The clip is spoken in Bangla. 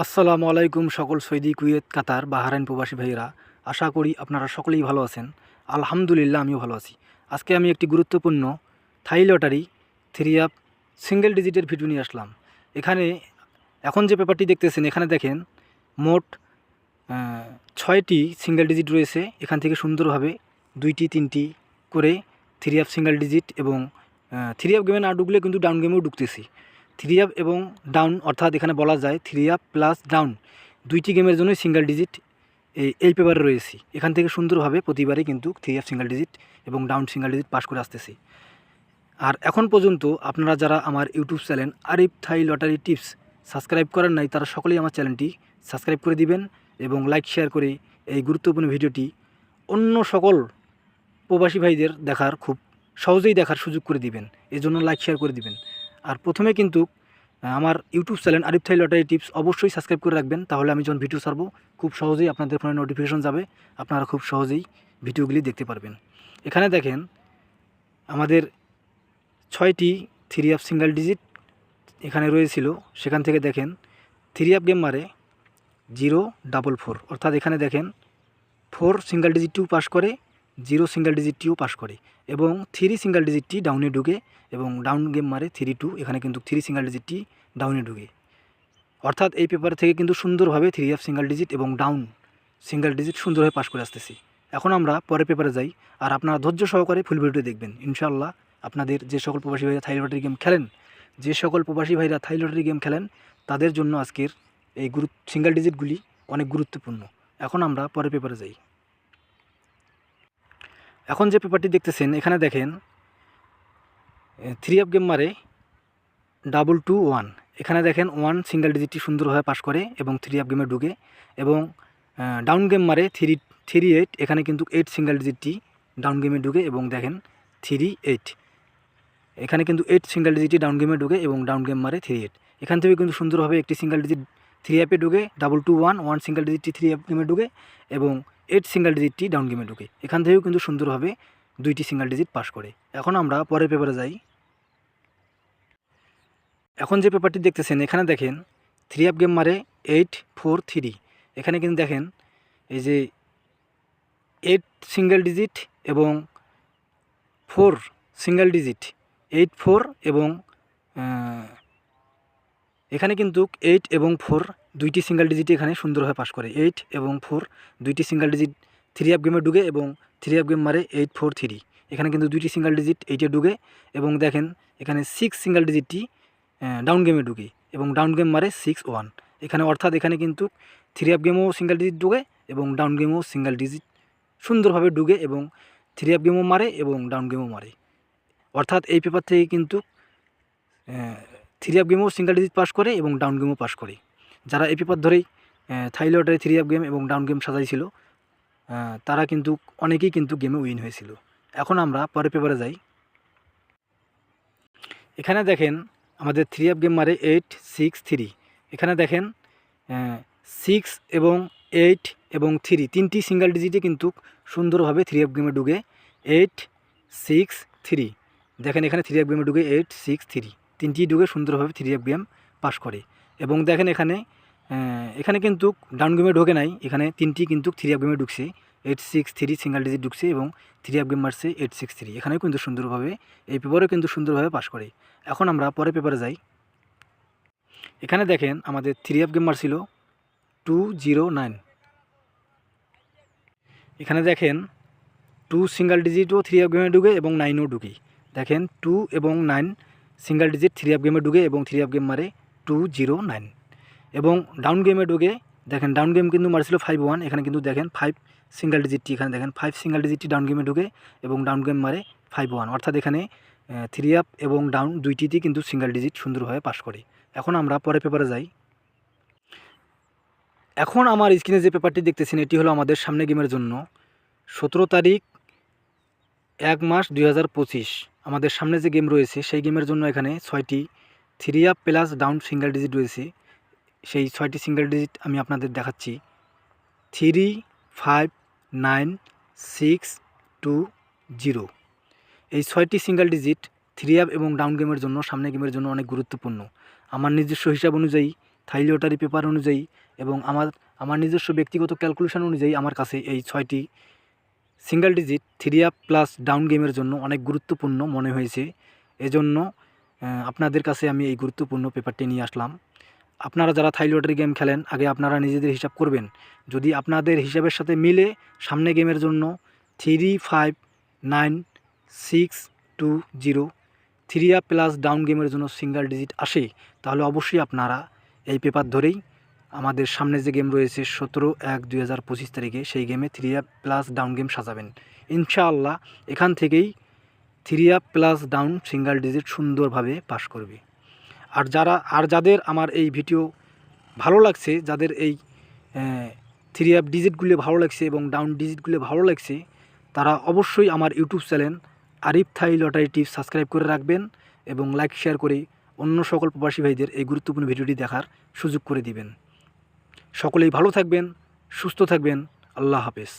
আসসালামু আলাইকুম সকল সৌদি, কুয়েত, কাতার, বাহরাইন প্রবাসী ভাইয়েরা। আশা করি আপনারা সকলেই ভালো আছেন। আলহামদুলিল্লাহ আমিও ভালো আছি। আজকে আমি একটি গুরুত্বপূর্ণ থাই লটারি থ্রি আপ সিঙ্গেল ডিজিটের ভিডিও নিয়ে আসলাম। এখানে এখন যে পেপারটি দেখতেছেন, এখানে দেখেন মোট 6টি সিঙ্গেল ডিজিট রয়েছে। এখান থেকে সুন্দরভাবে 2টি 3টি করে থ্রি আপ সিঙ্গেল ডিজিট এবং থ্রি আপ গেমে না ঢুকলে কিন্তু ডাউন গেমেও ঢুকতেছি। থ্রি আপ এবং ডাউন অর্থাৎ এখানে বলা যায় থ্রি আপ প্লাস ডাউন 2টি গেমের জন্যই সিঙ্গেল ডিজিট এই পেপারে রয়েছি। এখান থেকে সুন্দরভাবে প্রতিবারই কিন্তু থ্রি আপ সিঙ্গেল ডিজিট এবং ডাউন সিঙ্গেল ডিজিট পাস করে আসতেছি। আর এখন পর্যন্ত আপনারা যারা আমার ইউটিউব চ্যানেল আরিফ থাই লটারি টিপস সাবস্ক্রাইব করেন নাই, তারা সকলেই আমার চ্যানেলটি সাবস্ক্রাইব করে দিবেন এবং লাইক শেয়ার করে এই গুরুত্বপূর্ণ ভিডিওটি অন্য সকল প্রবাসী ভাইদের খুব সহজেই দেখার সুযোগ করে দিবেন। এজন্য লাইক শেয়ার করে দিবেন। আর প্রথমে কিন্তু আমার ইউটিউব চ্যানেল আরিফ থাই লটারি টিপস অবশ্যই সাবস্ক্রাইব করে রাখবেন, তাহলে আমি যখন ভিডিও ছাড়বো খুব সহজেই আপনাদের ফোনে নোটিফিকেশন যাবে, আপনারা খুব সহজেই ভিডিওগুলি দেখতে পারবেন। এখানে দেখেন আমাদের 6টি থ্রি আপ সিঙ্গেল ডিজিট এখানে রয়েছিল। সেখান থেকে দেখেন থ্রি আপ গেম মারে 044, অর্থাৎ এখানে দেখেন 4 সিঙ্গেল ডিজিটটিও পাস করে, 0 সিঙ্গেল ডিজিটটিও পাস করে এবং 3 সিঙ্গেল ডিজিটটি ডাউনে ঢুকে এবং ডাউন গেম মারে 3-2। এখানে কিন্তু 3 সিঙ্গেল ডিজিটটি ডাউনে ঢুকে, অর্থাৎ এই পেপার থেকে কিন্তু সুন্দরভাবে থ্রি আপ সিঙ্গেল ডিজিট এবং ডাউন সিঙ্গেল ডিজিট সুন্দরভাবে পাস করে আসতেছি। এখন আমরা পরের পেপারে যাই, আর আপনারা ধৈর্য সহকারে ফুল ভিডিও দেখবেন। ইনশাআল্লাহ আপনাদের যে সকল প্রবাসী ভাইরা থাই লটারি গেম খেলেন, তাদের জন্য আজকের এই সিঙ্গেল ডিজিটগুলি অনেক গুরুত্বপূর্ণ। এখন আমরা পরের পেপারে যাই। এখন যে পেপারটি দেখতেছেন, এখানে দেখেন থ্রি আপ গেম মারে 221। এখানে দেখেন 1 সিঙ্গেল ডিজিটটি সুন্দরভাবে পাস করে এবং থ্রি আপ গেমে ঢুকে এবং ডাউন গেম মারে 338। এখানে কিন্তু 8 সিঙ্গেল ডিজিটটি ডাউন গেমে ঢুকে এবং দেখেন 38। এখানে কিন্তু 8 সিঙ্গেল ডিজিটটি ডাউন গেমে ঢুকে এবং ডাউন গেম মারে 38। এখান থেকে কিন্তু সুন্দরভাবে একটি সিঙ্গেল ডিজিট থ্রি অ্যাপে ঢুকে 221 সিঙ্গেল ডিজিটটি থ্রি অ্যাপ গেমে ঢুকে এবং 8 সিঙ্গেল ডিজিটটি ডাউন গেমে ঢুকে। এখান থেকেও কিন্তু সুন্দরভাবে 2টি সিঙ্গেল ডিজিট পাস করে। এখন আমরা পরের পেপারে যাই। এখন যে পেপারটি দেখতেছেন, এখানে দেখেন থ্রি আপ গেম মারে 843। এখানে কিন্তু দেখেন এই যে 8 সিঙ্গেল ডিজিট এবং 4 সিঙ্গেল ডিজিট 84 এবং এখানে কিন্তু 8 এবং 4 2টি সিঙ্গেল ডিজিট এখানে সুন্দরভাবে পাস করে। 8 এবং 4 2টি সিঙ্গেল ডিজিট থ্রি আপ গেমে ঢুকে এবং থ্রি আপ গেম মারে 843। এখানে কিন্তু 2টি সিঙ্গেল ডিজিট 8-এ ঢুকে এবং দেখেন এখানে 6 সিঙ্গেল ডিজিটটি ডাউন গেমে ঢুকে এবং ডাউন গেম মারে 61। এখানে অর্থাৎ এখানে কিন্তু থ্রি আপ গেমও সিঙ্গেল ডিজিট ঢুকে এবং ডাউন গেমও সিঙ্গেল ডিজিট সুন্দরভাবে ঢুকে এবং থ্রি আপ গেমও মারে এবং ডাউন গেমও মারে। অর্থাৎ এই পেপার থেকে কিন্তু থ্রি আপ গেমও সিঙ্গেল ডিজিট পাস করে এবং ডাউন গেমও পাস করে। যারা এই পেপার ধরেই থাই লটারি থ্রি আপ গেম এবং ডাউন গেম সাজাইছিল, তারা কিন্তু অনেকেই কিন্তু গেমে উইন হয়েছিল। এখন আমরা পরের পেপারে যাই। এখানে দেখেন আমাদের থ্রি আপ গেম মারে 863। এখানে দেখেন 6 এবং 8 এবং 3 তিনটি সিঙ্গেল ডিজিটে কিন্তু সুন্দরভাবে থ্রি আপ গেমে ঢুকে 863। দেখেন এখানে থ্রি আপ গেমে ঢুকে 863, তিনটি ঢুকে সুন্দরভাবে থ্রি আপ গেম পাস করে এবং দেখেন এখানে কিন্তু ডাউন গেমে ঢোকে নাই। এখানে তিনটি কিন্তু থ্রি আপ গেমে ঢুকছে 863 সিঙ্গেল ডিজিট ঢুকছে এবং থ্রি আপ গেম মারছে 863। এখানেও কিন্তু সুন্দরভাবে এই পেপারেও কিন্তু সুন্দরভাবে পাস করে। এখন আমরা পরের পেপারে যাই। এখানে দেখেন আমাদের থ্রি আপ গেম মারছিল 209। এখানে দেখেন 2 সিঙ্গেল ডিজিটও থ্রি আপ গেমে ঢুকে এবং 9ও ঢুকে। দেখেন 2 এবং 9 সিঙ্গেল ডিজিট থ্রি আপ গেমে ঢুকে এবং থ্রি আপ গেম মারে 209 এবং ডাউন গেমে ঢুকে দেখেন ডাউন গেম কিন্তু মারছিল 51। এখানে কিন্তু দেখেন 5 সিঙ্গেল ডিজিটটি এখানে দেখেন 5 সিঙ্গেল ডিজিটটি ডাউন গেমে ঢুকে এবং ডাউন গেম মারে 51। অর্থাৎ এখানে থ্রি আপ এবং ডাউন দুইটিতেই কিন্তু সিঙ্গেল ডিজিট সুন্দরভাবে পাস করে। এখন আমরা পরের পেপারে যাই। এখন আমার স্ক্রিনে যে পেপারটি দেখতেছেন, এটি হলো আমাদের সামনে গেমের জন্য 17 তারিখ 1 মাস 2025 আমাদের সামনে যে গেম রয়েছে সেই গেমের জন্য এখানে 6টি three up plus down single digit রয়েছে। সেই 6টি সিঙ্গেল ডিজিট আমি আপনাদের দেখাচ্ছি। 3, 5, 9, 6, 2, 0। এই 6টি সিঙ্গেল ডিজিট থ্রি আপ এবং ডাউন গেমের জন্য সামনে গেমের জন্য অনেক গুরুত্বপূর্ণ। আমার নিজস্ব হিসাব অনুযায়ী থাই লটারি পেপার অনুযায়ী এবং আমার নিজস্ব ব্যক্তিগত ক্যালকুলেশন অনুযায়ী আমার কাছে এই 6টি single digit three up plus down গেমের জন্য অনেক গুরুত্বপূর্ণ মনে হয়েছে। এজন্য আপনাদের কাছে আমি এই গুরুত্বপূর্ণ পেপারটি নিয়ে আসলাম। আপনারা যারা থাই লটারি গেম খেলেন আগে আপনারা নিজেদের হিসাব করবেন। যদি আপনাদের হিসাবের সাথে মিলে সামনে গেমের জন্য 359620 থ্রি আপ প্লাস ডাউন গেমের জন্য সিঙ্গেল ডিজিট আসে, তাহলে অবশ্যই আপনারা এই পেপার ধরেই আমাদের সামনে যে গেম রয়েছে 17/1/2025 তারিখে সেই গেমে three up plus down game সাজাবেন ইনশাআল্লাহ। এখান থেকেই three up plus down single digit সুন্দরভাবে পাস করবে। আর যাদের আমার এই ভিডিও ভালো লাগছে, যাদের এই থ্রি আপ ডিজিটগুলো ভালো লাগছে এবং ডাউন ডিজিটগুলো ভালো লাগছে, তারা অবশ্যই আমার ইউটিউব চ্যানেল আরিফ থাই লটারি টিপস সাবস্ক্রাইব করে রাখবেন এবং লাইক শেয়ার করে অন্য সকল প্রবাসী ভাইদের এই গুরুত্বপূর্ণ ভিডিওটি দেখার সুযোগ করে দিবেন। সকলেই ভালো থাকবেন, সুস্থ থাকবেন। আল্লাহ হাফেজ।